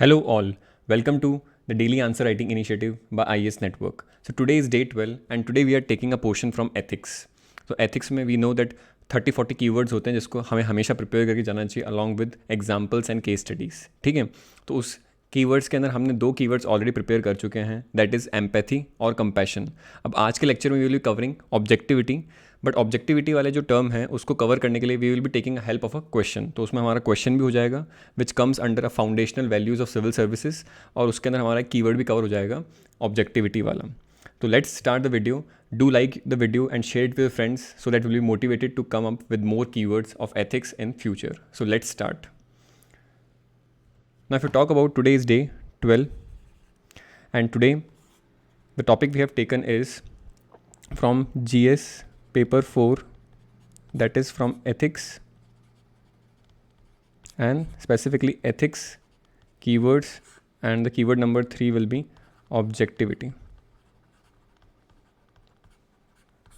Hello all, welcome to the Daily Answer Writing Initiative by IES Network. So today is day 12 and today we are taking a portion from ethics. So ethics में we know that 30-40 keywords होते हैं जिसको हमें हमेशा prepare करके जाना चाहिए along with examples and case studies. ठीक है, तो उस कीवर्ड्स के अंदर हमने दो कीवर्ड्स ऑलरेडी प्रिपेयर कर चुके हैं, दैट इज़ एम्पैथी और कंपैशन. अब आज के लेक्चर में we will be covering objectivity, but objectivity वाले जो टर्म है उसको कवर करने के लिए we will be taking help of a question. तो उसमें हमारा क्वेश्चन भी हो जाएगा which comes under a foundational values of civil services, और उसके अंदर हमारा कीवर्ड भी कवर हो जाएगा ऑब्जेक्टिविटी वाला. तो let's start the video. Do like the video and share it with your friends so that we'll be motivated to come up with more keywords of ethics in future. So let's start. Now if you talk about today's day 12, and today the topic we have taken is from GS paper 4, that is from ethics, and specifically ethics keywords, and the keyword number 3 will be objectivity.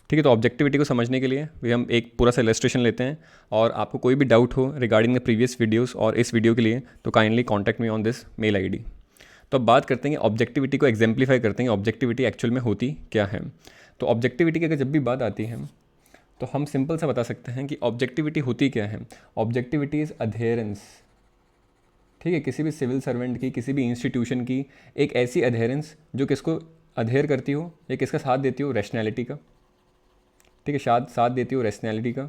ठीक है, तो objectivity को समझने के लिए भी हम एक पूरा सा इलस्ट्रेशन लेते हैं, और आपको कोई भी डाउट हो रिगार्डिंग द प्रीवियस वीडियोस और इस वीडियो के लिए तो kindly contact me on this mail ID. तो अब बात करते हैं ऑब्जेक्टिविटी को एग्जाम्प्लीफाई करते हैं ऑब्जेक्टिविटी एक्चुअल में होती क्या है. तो ऑब्जेक्टिविटी की अगर जब भी बात आती है तो हम सिंपल सा बता सकते हैं कि ऑब्जेक्टिविटी होती क्या है. Objectivity is adherence. ठीक है, किसी भी सिविल सर्वेंट की, किसी भी इंस्टीट्यूशन की एक ऐसी अधेरेंस जो किसको अधेर करती हो या किसका साथ देती हो, रैशनैलिटी का. ठीक है, साथ देती हो रैशनैलिटी का.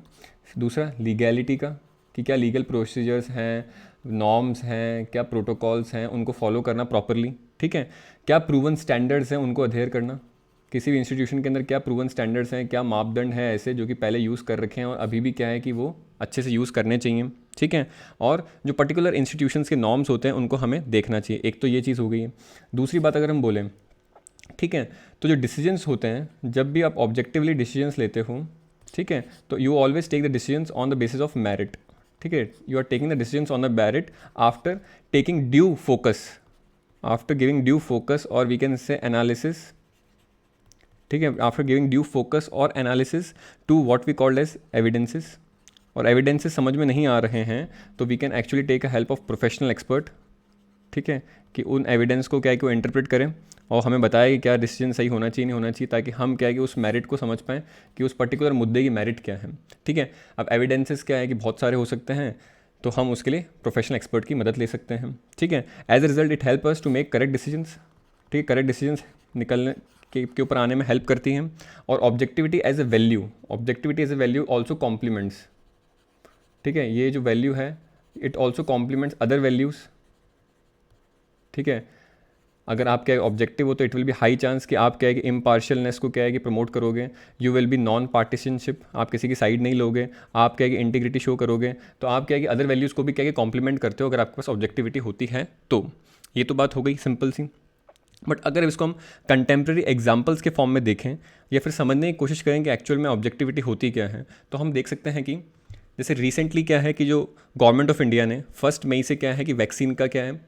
दूसरा लीगैलिटी का, कि क्या लीगल प्रोसीजर्स हैं, नॉर्म्स हैं, क्या प्रोटोकॉल्स हैं, उनको फॉलो करना प्रॉपरली. ठीक है, क्या प्रूवन स्टैंडर्ड्स हैं उनको अधेर करना. किसी भी इंस्टीट्यूशन के अंदर क्या प्रूवन स्टैंडर्ड्स हैं, क्या मापदंड है ऐसे जो कि पहले यूज़ कर रखे हैं और अभी भी क्या है कि वो अच्छे से यूज़ करने चाहिए. ठीक है, और जो पर्टिकुलर इंस्टीट्यूशंस के नॉर्म्स होते हैं उनको हमें देखना चाहिए. एक तो ये चीज़ हो गई है. दूसरी बात अगर हम बोलें, ठीक है, तो जो डिसीजंस होते हैं, जब भी आप ऑब्जेक्टिवली डिसीजंस लेते हो, ठीक है, तो you always take the decisions on the basis of merit. ठीक है, you are taking the decisions on the merit after taking due focus, after giving due focus, और वी कैन से एनालिसिस. ठीक है, आफ्टर गिविंग ड्यू फोकस और analysis to what we called as evidences. और evidences समझ में नहीं आ रहे हैं तो we can actually take a help of professional expert. ठीक है, कि उन एविडेंस को क्या है कि वो इंटरप्रेट करें और हमें बताया कि क्या डिसीजन सही होना चाहिए, नहीं होना चाहिए, ताकि हम क्या है कि उस मेरिट को समझ पाएँ कि उस पर्टिकुलर मुद्दे की मेरिट क्या है. ठीक है, अब एविडेंसेस क्या है कि बहुत सारे हो सकते हैं, तो हम उसके लिए प्रोफेशनल एक्सपर्ट की मदद ले सकते हैं. ठीक है, as a result it help us to make correct decisions. ठीक है, करेक्ट डिसीजंस निकलने के ऊपर आने में हेल्प करती हैं. और objectivity as a value, objectivity as a value also compliments. ठीक है, ये जो वैल्यू है it also compliments other values. ठीक है, अगर आप क्या ऑब्जेक्टिव हो तो it will be high chance कि आप क्या है कि इम्पार्शियलनेस को क्या है कि प्रमोट करोगे. यू विल बी नॉन पार्टिशनशिप, आप किसी की साइड नहीं लोगे. आप क्या है कि इंटीग्रिटी शो करोगे. तो आप क्या है कि अदर वैल्यूज़ को भी क्या है कि कॉम्प्लीमेंट करते हो अगर आपके पास ऑब्जेक्टिविटी होती है तो. ये तो बात हो गई सिंपल सी. बट अगर इसको हम कंटेम्प्रेरी एग्जाम्पल्स के फॉर्म में देखें या फिर समझने की कोशिश करें कि एक्चुअल में ऑब्जेक्टिविटी होती क्या है, तो हम देख सकते हैं कि जैसे रिसेंटली क्या है कि जो गवर्नमेंट ऑफ इंडिया ने 1 मई से क्या है कि वैक्सीन का क्या है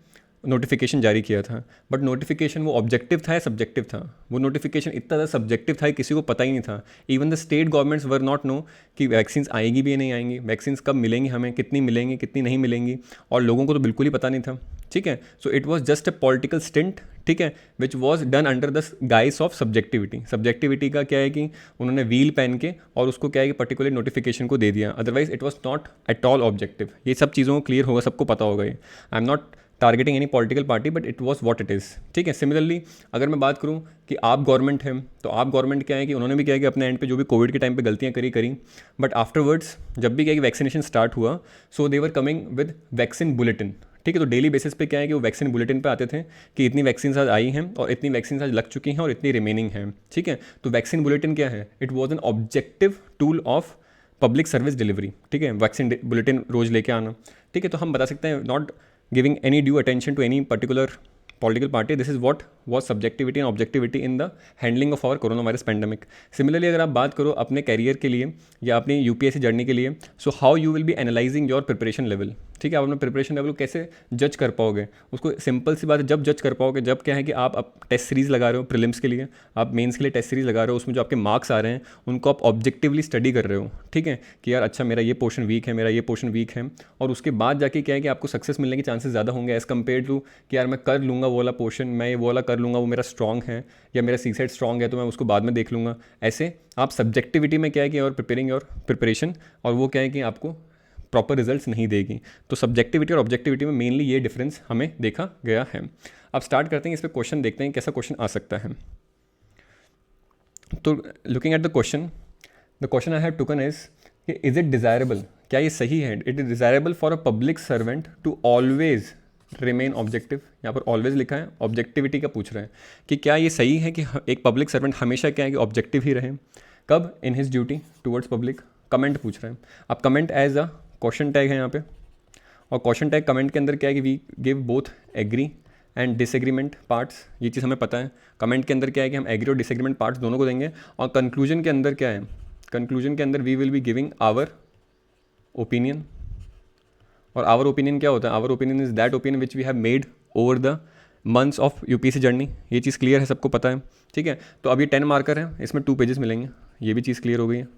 नोटिफिकेशन जारी किया था. बट नोटिफिकेशन वो ऑब्जेक्टिव था या सब्जेक्टिव था. वो नोटिफिकेशन इतना ज़्यादा सब्जेक्टिव था कि किसी को पता ही नहीं था. Even the state governments were not know कि वैक्सीन आएगी भी या नहीं आएंगी, वैक्सीन कब मिलेंगी हमें, कितनी मिलेंगी, कितनी नहीं मिलेंगी, और लोगों को तो बिल्कुल ही पता नहीं था. ठीक है, so it was just a political stint. ठीक है, which was done under the guys of subjectivity. Subjectivity का क्या है कि उन्होंने व्हील पहन के और उसको क्या है कि पर्टिकुलर नोटिफिकेशन को दे दिया. Otherwise it was not at all objective. ये सब चीज़ों को क्लियर होगा, सबको पता होगा. ये I am not targeting any political party, but it was what it is. ठीक है, सिमिलरली अगर मैं बात करूँ कि आप गवर्नमेंट हैं, तो आप गवर्नमेंट क्या है कि उन्होंने भी क्या है कि अपने एंड पे जो भी कोविड के टाइम पे गलतियाँ करी, बट आफ्टरवर्ड्स जब भी क्या है कि वैक्सीनेशन स्टार्ट हुआ, so they were coming with vaccine bulletin. ठीक है, तो डेली बेसिस पे क्या है कि वो वैक्सीन बुलेटिन पे आते थे कि इतनी वैक्सीन आज आई हैं और इतनी वैक्सीन आज लग चुकी हैं और इतनी रिमेनिंग हैं. ठीक है, तो वैक्सीन बुलेटिन क्या है, it was an objective tool of public service delivery. ठीक है, वैक्सीन बुलेटिन रोज़ लेके आना. ठीक है, तो हम बता सकते हैं not giving any due attention to any particular political party, this is what was subjectivity and objectivity in the handling of our coronavirus pandemic. Similarly अगर आप बात करो अपने कैरियर के लिए या अपनी यूपीएससी जर्नी के लिए, so how you will be analyzing your preparation level. ठीक है, आप अपना प्रिपरेशन लेवल को कैसे जज कर पाओगे, उसको सिंपल सी बात है, जब जज कर पाओगे जब क्या है कि आप टेस्ट सीरीज़ लगा रहे हो प्रीलिम्स के लिए, आप मेंस के लिए टेस्ट सीरीज़ लगा रहे हो, उसमें जो आपके मार्क्स आ रहे हैं उनको आप ऑब्जेक्टिवली स्टडी कर रहे हो, ठीक है, कि यार अच्छा मेरा ये पोर्शन वीक है, मेरा ये पोर्शन वीक है, और उसके बाद जाके क्या है कि आपको सक्सेस मिलने के चांसेस ज़्यादा होंगे एज़ कम्पेयर टू कि यार मैं कर लूँगा वो वाला पोर्शन, मैं ये वो वाला कर लूँगा, वो मेरा स्ट्रॉन्ग है, या मेरा सी सेट स्ट्रॉन्ग है तो मैं उसको बाद में देख लूँगा। ऐसे आप सब्जेक्टिविटी में क्या है कि और प्रिपेयरिंग योर प्रिपरेशन, और वो क्या है कि आपको प्रॉपर रिजल्ट्स नहीं देगी। तो सब्जेक्टिविटी और ऑब्जेक्टिविटी में मेनली ये डिफरेंस हमें देखा गया है। अब स्टार्ट करते हैं, इस पर क्वेश्चन देखते हैं कैसा क्वेश्चन आ सकता है। तो looking at the question I have taken is it desirable, क्या ये सही है, it is desirable for a public servant to always remain objective. यहाँ पर ऑलवेज लिखा है, ऑब्जेक्टिविटी का पूछ रहे हैं कि क्या ये सही है कि एक पब्लिक सर्वेंट हमेशा क्या है कि ऑब्जेक्टिव ही रहे, कब, in his duty towards public. Comment पूछ रहे हैं, अब comment as a question tag है यहाँ पे, और क्वेश्चन टैग कमेंट के अंदर क्या है कि we give both agree and disagreement parts, ये चीज़ हमें पता है। कमेंट के अंदर क्या है कि हम एग्री और डिसएग्रीमेंट पार्ट्स दोनों को देंगे, और कंक्लूजन के अंदर क्या है, कंक्लूजन के अंदर we will be giving our opinion. और आवर ओपिनियन क्या होता है, our opinion is that opinion which we have made over the months of UPSC journey. ये चीज़ क्लियर है, सबको पता है, ठीक है। तो अब ये 10 मार्कर है, इसमें 2 पेजेस मिलेंगे, ये भी चीज़ क्लियर हो गई है,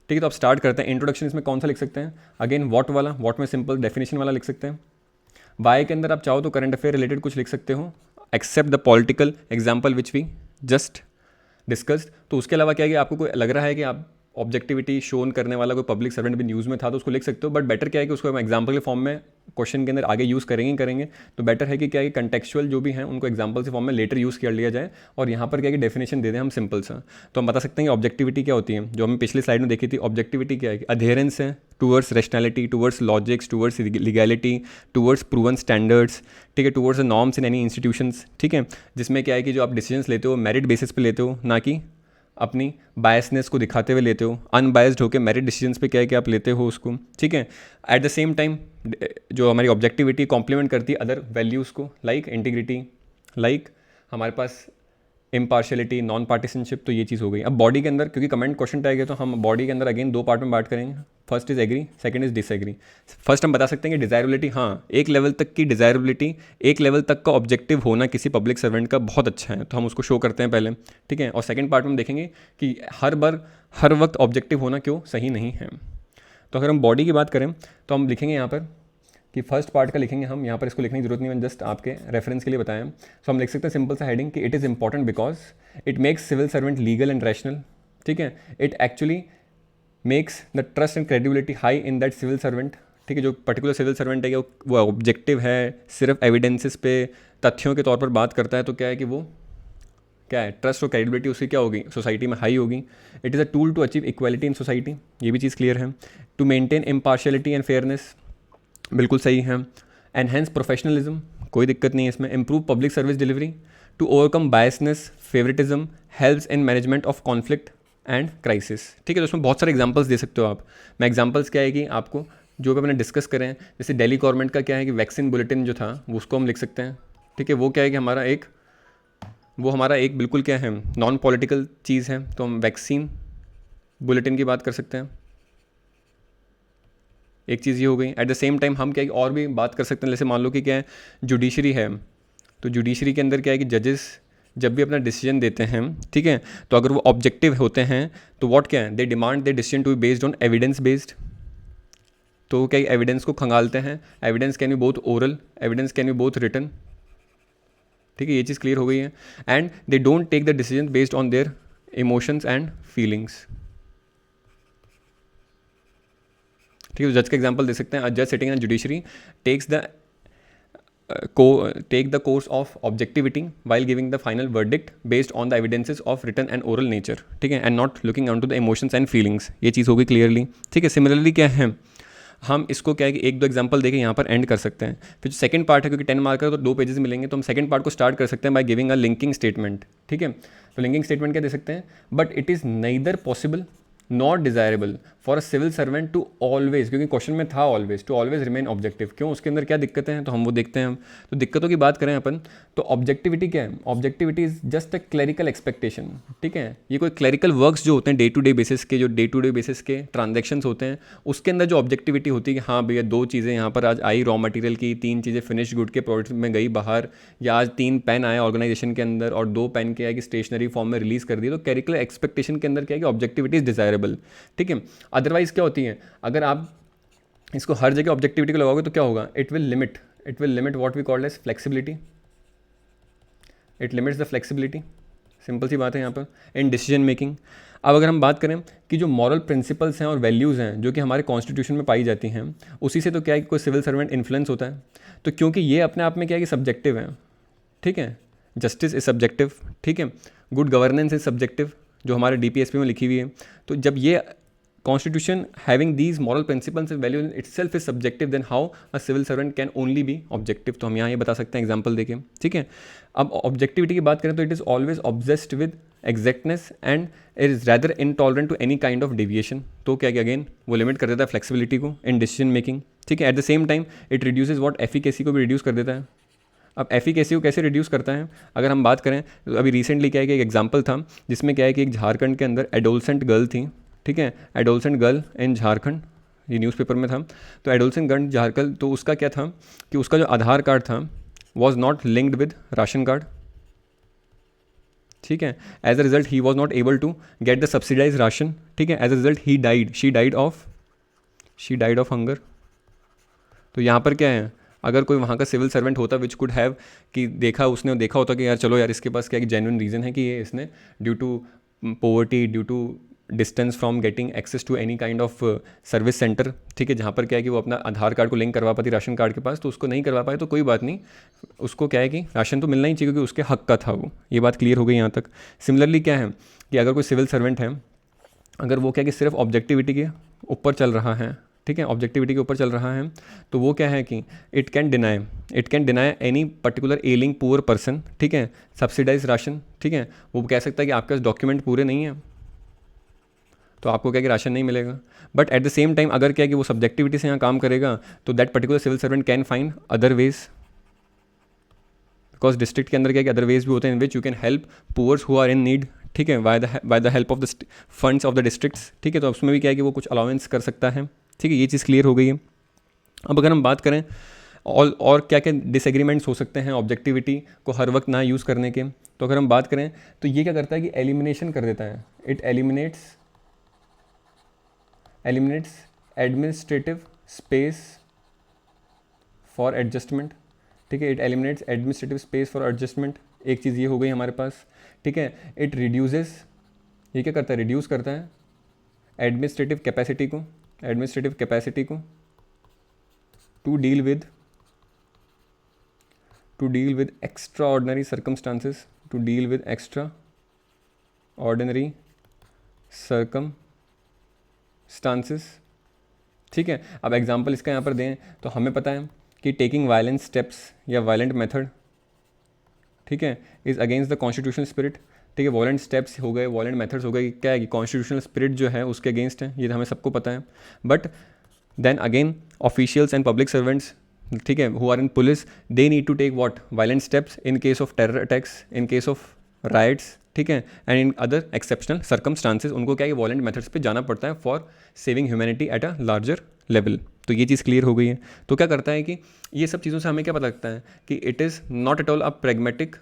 ठीक है। तो आप स्टार्ट करते हैं। इंट्रोडक्शन इसमें कौन सा लिख सकते हैं, अगेन वॉट वाला, वॉट में सिंपल डेफिनेशन वाला लिख सकते हैं। वाई के अंदर आप चाहो तो करंट अफेयर रिलेटेड कुछ लिख सकते हो, except the political example which we just discussed. तो उसके अलावा क्या है कि आपको कोई लग रहा है कि आप ऑब्जेक्टिविटी शोन करने वाला कोई पब्लिक सर्वेंट भी न्यूज़ में था तो उसको लिख सकते हो, बट बेटर क्या है कि उसको हम एग्जाम्पल के फॉर्म में क्वेश्चन के अंदर आगे यूज़ करेंगे। तो बेटर है कि क्या है कि कंटेक्चुअल जो भी हैं उनको एग्जाम्पल के फॉर्म में लेटर यूज़ कर लिया जाए, और यहाँ पर क्या है कि डेफिनेशन दे दें हम सिंपल सा। तो हम बता सकते हैं कि ऑब्जेक्टिविटी क्या होती है, जो हमने पिछली स्लाइड में देखी थी। ऑब्जेक्टिविटी क्या है कि अधेरेंस है towards rationality, towards logics, towards legality, towards proven standards, ठीक है, towards the norms in any institutions, ठीक है। जिसमें क्या है कि जो आप डिसीजंस लेते हो मेरिट बेसिस पे लेते हो, ना कि अपनी बायसनेस को दिखाते हुए लेते हो, अनबायस्ड होकर मेरिट डिसीजंस पे क्या है कि आप लेते हो उसको, ठीक है। एट द सेम टाइम जो हमारी ऑब्जेक्टिविटी कॉम्प्लीमेंट करती है अदर वैल्यूज़ को, लाइक इंटीग्रिटी, लाइक हमारे पास इम्पार्शियलिटी, नॉन पार्टिसनशिप। तो ये चीज़ हो गई। अब बॉडी के अंदर क्योंकि कमेंट क्वेश्चन टैग है तो हम बॉडी के अंदर अगेन 2 पार्ट में बात करेंगे। First is agree, second is disagree. First हम बता सकते हैं कि डिज़ायरेबिलिटी, हाँ एक लेवल तक की डिज़ायरेबिलिटी, एक लेवल तक का ऑब्जेक्टिव होना किसी पब्लिक सर्वेंट का बहुत अच्छा है, तो हम उसको शो करते हैं पहले, ठीक है। और सेकंड पार्ट में हम देखेंगे कि हर वक्त ऑब्जेक्टिव होना क्यों सही नहीं है। तो अगर हम बॉडी की बात करें तो हम लिखेंगे यहाँ पर कि फर्स्ट पार्ट का लिखेंगे हम, यहाँ पर इसको लिखने की जरूरत नहीं, मैंने जस्ट आपके रेफरेंस के लिए बताया। सो हम लिख सकते हैं सिंपल सा हेडिंग कि it is important because it makes civil servant legal and rational, ठीक है। It actually makes the trust and credibility high in that civil servant, ठीक है। जो पर्टिकुलर सिविल सर्वेंट है वो ऑब्जेक्टिव है, सिर्फ एविडेंसेस पे तथ्यों के तौर पर बात करता है, तो क्या है कि वो क्या है, ट्रस्ट और क्रेडिबिलिटी उसकी क्या होगी, सोसाइटी में हाई होगी। It is a tool to achieve equality in society, ये भी चीज़ क्लियर है। To maintain impartiality and fairness, बिल्कुल सही है। एनहेंस प्रोफेशनलिज्म, कोई दिक्कत नहीं है इसमें। Improve public service delivery, to overcome biasness, favouritism, helps in management of conflict and crisis, ठीक है। तो उसमें बहुत सारे एग्जांपल्स दे सकते हो आप। मैं एग्जांपल्स क्या है कि आपको जो भी मैंने डिस्कस करें, जैसे दिल्ली गवर्नमेंट का क्या है कि वैक्सीन बुलेटिन जो था वो उसको हम लिख सकते हैं, ठीक है। वो क्या है कि हमारा एक बिल्कुल क्या है नॉन पॉलिटिकल चीज़ है, तो हम वैक्सीन बुलेटिन की बात कर सकते हैं। एक चीज़ ये हो गई। एट द सेम टाइम हम क्या है और भी बात कर सकते हैं, जैसे मान लो कि क्या है जुडिशरी है, तो जुडिशरी के अंदर क्या है कि जजेस जब भी अपना डिसीजन देते हैं, ठीक है, तो अगर वो ऑब्जेक्टिव होते हैं तो व्हाट क्या है, they demand the decision to be based on evidence based. तो क्या एविडेंस को खंगालते हैं, evidence can be both oral, evidence can be both written, ठीक है। ये चीज़ क्लियर हो गई है। And they don't take the decision based on their emotions and feelings, ठीक है। तो जज का एग्जांपल दे सकते हैं, जज sitting in judiciary take the course of objectivity while giving the final verdict based on the evidences of written and oral nature, ठीक है, and not looking on to the emotions and feelings. ये चीज़ होगी clearly, ठीक है। Similarly क्या है, हम इसको क्या है कि 1-2 एग्जांपल देके यहाँ पर एंड कर सकते हैं। फिर जो सेकंड पार्ट है, क्योंकि 10 मार्कर तो 2 पेजेस मिलेंगे, तो हम सेकंड पार्ट को स्टार्ट कर सकते हैं by giving a linking statement, ठीक है। तो लिंकिंग स्टेटमेंट क्या दे सकते हैं, but it is neither possible not desirable for a civil servant to always, क्योंकि क्वेश्चन में था always, to always remain objective. क्यों, उसके अंदर क्या दिक्कतें हैं तो हम वो देखते हैं। हम तो दिक्कतों की बात करें अपन, तो ऑब्जेक्टिविटी क्या है? Objectivity is just a clerical expectation, ठीक है। ये कोई क्लरिकल वर्क्स जो होते हैं डे टू डे बेसिस के, जो डे टू डे बेसिस के ट्रांजेक्शन्स होते हैं, उसके अंदर जो ऑब्जेक्टिविटी होती है कि हाँ भैया 2 चीज़ें यहाँ पर आज आई रॉ मटेरियल की, 3 चीज़ें फिनिश गुड के प्रोडक्ट में गई बाहर, या आज 3 पेन आए ऑर्गेनाइजेशन के अंदर और 2 पेन के आए कि स्टेशनरी फॉर्म में रिलीज़ कर दिए। तो क्लरिकल एक्सपेक्टेशन के अंदर क्या है कि ऑब्जेक्टिविटी इज डिजायरेबल, ठीक है। अदरवाइज क्या होती है, अगर आप इसको हर जगह ऑब्जेक्टिविटी को लगाओगे तो क्या होगा, it will limit what we called as flexibility, it limits the flexibility. Simple सी बात है यहाँ पर इन डिसीजन मेकिंग। अब अगर हम बात करें कि जो मॉरल प्रिंसिपल्स हैं और वैल्यूज़ हैं जो कि हमारे कॉन्स्टिट्यूशन में पाई जाती हैं, उसी से तो क्या है कि कोई सिविल सर्वेंट इन्फ्लुएंस होता है। तो क्योंकि ये अपने आप में क्या है कि सब्जेक्टिव है, ठीक है। जस्टिस इज सब्जेक्टिव, ठीक है। गुड गवर्नेंस इज सब्जेक्टिव, जो हमारे DPSP में लिखी हुई है। तो जब ये constitution having these moral principles and value itself is subjective, then how a civil servant can only be objective. तो हम यहाँ ये बता सकते हैं एग्जाम्पल देके, ठीक है। अब ऑब्जेक्टिविटी की बात करें तो it is always obsessed with exactness and it is rather intolerant to any kind of deviation. तो क्या अगेन वो लिमिट कर देता है फ्लेक्सिबिलिटी को इन डिसीजन मेकिंग, ठीक है। At the same time it reduces what efficacy को भी रिड्यूस कर देता है। अब एफिकेसी को कैसे रिड्यूस करता है, अगर हम बात करें तो अभी रिसेंटली क्या है कि एक एग्जांपल था जिसमें क्या है कि एक झारखंड के अंदर एडोलसेंट गर्ल थी, ठीक है। एडोलसेंट गर्ल इन झारखंड, ये न्यूज़पेपर में था। तो एडोलसेंट गर्ल झारखंड, तो उसका क्या था कि उसका जो आधार कार्ड था was not linked with ration card, ठीक है। As a result he was not able to get the subsidised ration, ठीक है। As a result she died of hunger. तो यहाँ पर क्या है, अगर कोई वहाँ का सिविल सर्वेंट होता विच कुड हैव कि उसने देखा होता कि यार चलो यार इसके पास क्या जेन्युइन रीज़न है कि ये इसने due to poverty, due to distance from getting access to any kind of service centre, ठीक है, जहाँ पर क्या है कि वो अपना आधार कार्ड को लिंक करवा पाती राशन कार्ड के पास, तो उसको नहीं करवा पाए तो कोई बात नहीं, उसको क्या है कि राशन तो मिलना ही चाहिए क्योंकि उसके हक का था वो। ये बात क्लियर हो गई यहाँ तक। सिमिलरली क्या है कि अगर कोई सिविल सर्वेंट है, अगर वो क्या है कि सिर्फ ऑब्जेक्टिविटी के ऊपर चल रहा है, ठीक है, ऑब्जेक्टिविटी के ऊपर चल रहा है, तो वो क्या है कि it can deny any particular ailing poor person, ठीक है, सब्सिडाइज राशन, ठीक है। वो कह सकता है कि आपके पास डॉक्यूमेंट पूरे नहीं है तो आपको क्या कि राशन नहीं मिलेगा। But at the same time अगर क्या है कि वो सब्जेक्टिविटी से यहाँ काम करेगा तो that particular civil servant can find other ways, because district के अंदर क्या कि अदर वेज भी होते हैं in which you can help poors who are in need, ठीक है, by the help of the funds of the districts, ठीक है। तो उसमें भी क्या है कि वो कुछ अलाउंस कर सकता है, ठीक है। ये चीज़ क्लियर हो गई है। अब अगर हम बात करें और क्या क्या डिसएग्रीमेंट्स हो सकते हैं ऑब्जेक्टिविटी को हर वक्त ना यूज़ करने के, तो अगर हम बात करें तो ये क्या करता है कि एलिमिनेशन कर देता है। It eliminates administrative space for adjustment, ठीक है। It eliminates administrative space for adjustment, एक चीज़ ये हो गई हमारे पास, ठीक है। इट रिड्यूसेस, ये क्या करता है, रिड्यूस करता है एडमिनिस्ट्रेटिव कैपेसिटी को to deal with extraordinary circumstances, ठीक है। अब एग्जांपल इसका यहाँ पर दें तो हमें पता है कि टेकिंग वायलेंट स्टेप्स या वायलेंट मेथड, ठीक है, is against the constitutional spirit, ठीक है। वायलेंट स्टेप्स हो गए, वायलेंट मेथड्स हो गए, क्या है कि कॉन्स्टिट्यूशनल स्पिरिट जो है उसके अगेंस्ट है, ये हमें सबको पता है। But then again officials and public servants, ठीक है, who are in police, they need to take what violent steps in case of terror attacks, in case of riots, ठीक है, and in other exceptional circumstances. उनको क्या है violent methods पे जाना पड़ता है for saving humanity at a larger level. तो ये चीज़ क्लियर हो गई है। तो क्या करता है कि ये सब चीज़ों से हमें क्या पता लगता है कि it is not at all a pragmatic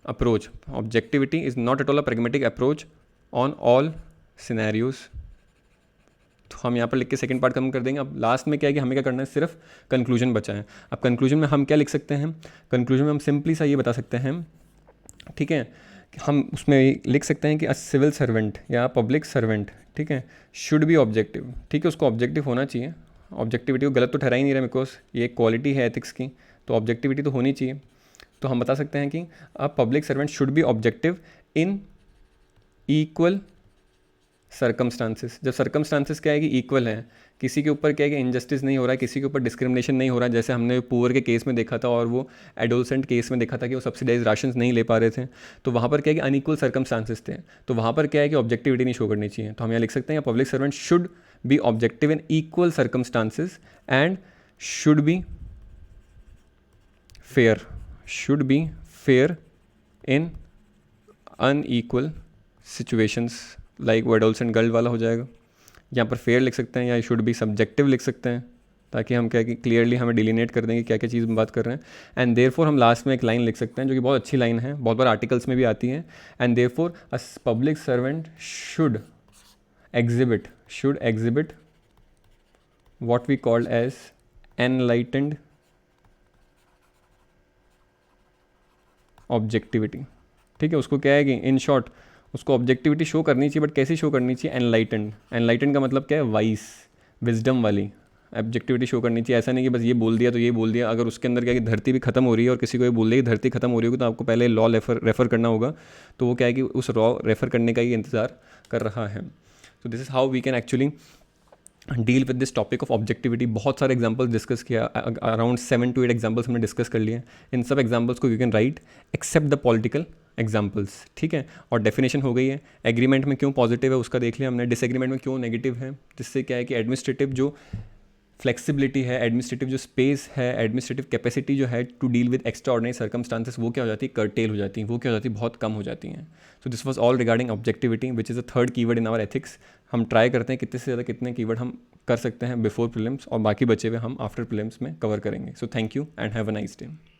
approach, objectivity is not at all a pragmatic approach on all scenarios. तो हम यहाँ पर लिख के सेकंड पार्ट कम कर देंगे। अब लास्ट में क्या है कि हमें क्या करना है, सिर्फ कंक्लूजन बचा है। अब कंक्लूजन में हम क्या लिख सकते हैं, कंक्लूजन में हम सिंपली सा ये बता सकते हैं, ठीक है, कि हम उसमें लिख सकते हैं कि अ सिविल सर्वेंट या पब्लिक सर्वेंट, ठीक है, शुड बी ऑब्जेक्टिव, ठीक है, उसको ऑब्जेक्टिव होना चाहिए। ऑब्जेक्टिविटी को गलत तो ठहरा ही नहीं रहा, बिकॉज ये एक क्वालिटी है एथिक्स की, तो ऑब्जेक्टिविटी तो होनी चाहिए। तो हम बता सकते हैं कि अ public servant should be objective in equal circumstances, जब सर्कमस्टांसिस क्या है कि इक्वल है, किसी के ऊपर क्या है कि इनजस्टिस नहीं हो रहा है, किसी के ऊपर डिस्क्रिमिनेशन नहीं हो रहा है, जैसे हमने पुअर के केस में देखा था और वो एडोलसेंट केस में देखा था कि वो सब्सिडाइज राशन नहीं ले पा रहे थे, तो वहाँ पर क्या है कि अनइक्वल सर्कमस्टांसिस थे, तो वहाँ पर क्या है कि ऑब्जेक्टिविटी नहीं शो करनी चाहिए। तो हम यहाँ लिख सकते हैं public servant should be objective in equal circumstances and should be fair in unequal situations, like वो एडोलसेंट गर्ल वाला हो जाएगा। यहाँ पर फेयर लिख सकते हैं या शुड बी सब्जेक्टिव लिख सकते हैं, ताकि हम क्या कि क्लियरली हमें डिलीनेट कर देंगे क्या क्या चीज़ में बात कर रहे हैं। एंड देयरफॉर हम लास्ट में एक लाइन लिख सकते हैं जो कि बहुत अच्छी लाइन है, बहुत बार आर्टिकल्स में भी आती है। And therefore a public servant should exhibit what we call as enlightened objectivity. ठीक है, उसको क्या है कि इन शॉर्ट उसको ऑब्जेक्टिविटी शो करनी चाहिए, बट कैसी शो करनी चाहिए? एनलाइटेंड का मतलब क्या है? वाइस, विजडम वाली ऑब्जेक्टिविटी शो करनी चाहिए। ऐसा नहीं कि बस ये बोल दिया तो ये बोल दिया। अगर उसके अंदर क्या है कि धरती भी खत्म हो रही है और किसी को ये बोल दिया कि धरती खत्म हो रही होगी, तो आपको पहले लॉ रेफर करना होगा, तो वो क्या है कि उस लॉ रेफर करने का ही इंतज़ार कर रहा है। तो this is how we can actually deal with this topic of objectivity. बहुत सारे एग्जाम्पल्स डिस्कस किया, अराउंड 7 to 8 एग्जाम्पल्स हमने डिस्कस कर लिए। इन सब एग्जाम्पल्स को you can write except the political examples. ठीक है, और डेफिनेशन हो गई है। एग्रीमेंट में क्यों पॉजिटिव है उसका देख लिया हमने, डिसएग्रीमेंट में क्यों नेगेटिव है, जिससे क्या है कि एडमिनिस्ट्रेटिव जो फ्लेक्सिबिलिटी है, एडमिनिस्ट्रेटिव जो स्पेस है, एडमिनिस्ट्रेटिव कैपेसिटी जो है to deal with extraordinary circumstances, वो क्या हो जाती है? कर्टेल हो जाती है, वो क्या हो जाती है? बहुत कम हो जाती हैं। So this was all regarding objectivity which is the third keyword in our ethics. हम ट्राई करते हैं कितने से ज़्यादा कितने कीवर्ड हम कर सकते हैं बिफोर प्रीलिम्स, और बाकी बचे हुए हम आफ्टर प्रीलिम्स में कवर करेंगे। So thank you and have a nice day.